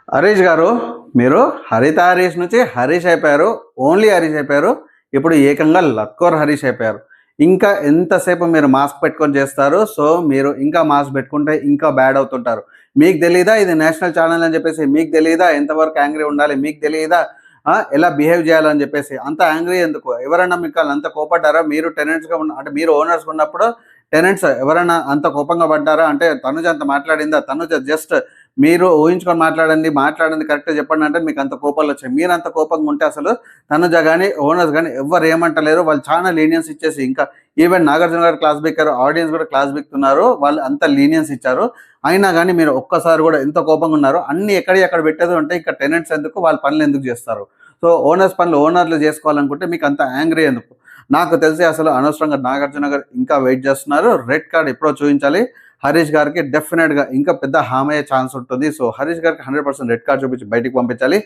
హరీష్ గారు, మీరు హరిత హరీష్ నుంచి హరీష్ అయిపోయారు. ఓన్లీ హరీష్ అయిపోయారు. ఇప్పుడు ఏకంగా లక్కోర్ హరీష్ అయిపోయారు. ఇంకా ఎంతసేపు మీరు మాస్క్ పెట్టుకొని చేస్తారు. సో, మీరు ఇంకా మాస్క్ పెట్టుకుంటే ఇంకా బ్యాడ్ అవుతుంటారు. మీకు తెలీదా ఇది నేషనల్ ఛానల్ అని చెప్పేసి? మీకు తెలీదా ఎంతవరకు యాంగ్రీ ఉండాలి? మీకు తెలీదా ఎలా బిహేవ్ చేయాలని చెప్పేసి? అంత యాంగ్రీ ఎందుకు? ఎవరన్నా మీకు అంత కోపడ్డారా? మీరు టెనెంట్స్‌గా అంటే మీరు ఓనర్స్‌గా ఉన్నప్పుడు టెనెంట్స్ ఎవరైనా అంత కోపంగా పడ్డారా? అంటే తనుజ అంత మాట్లాడిందా? తనుజ జస్ట్ మీరు ఊహించుకొని మాట్లాడండి కరెక్ట్‌గా చెప్పండి అంటే మీకు అంత కోపాలొచ్చాయి. మీరంత కోపంగా ఉంటే అసలు తనుజ గాని, ఓనర్స్ గాని ఎవ్వరు ఏమంటలేరు. వాళ్ళు చాలా లీనియన్స్ ఇచ్చేసి ఇంకా ఈవెన్ నాగార్జున గారు క్లాస్ బీకారు. ఆడియన్స్ కూడా క్లాస్ బీకుతున్నారు. వాళ్ళు అంత లీనియన్స్ ఇచ్చారు. అయినా గాని మీరు ఒక్కసారి కూడా ఎంత కోపంగా ఉన్నారో అన్నీ ఎక్కడియి అక్కడ పెట్టేది ఉంటే ఇంకా టెనెంట్స్ ఎందుకు? వాళ్ళ పనులు ఎందుకు చేస్తారు? సో, ఓనర్స్ పనులు ఓనర్లు చేసుకోవాలనుకుంటే మీకు అంత యాంగ్రీ ఎందుకు? నాకు తెలిసి అసలు అనవసరంగా నాగార్జున గారు ఇంకా వెయిట్ చేస్తున్నారు. రెడ్ కార్డ్ ఎప్పుడో చూయించాలి. హరీష్ గారికి డెఫినెట్‌గా ఇంకా పెద్ద హామీ అయ్యే ఛాన్స్ ఉంటుంది. సో, హరీష్ గారికి 100% రెడ్ కార్డ్ చూపించి బయటికి పంపించాలి.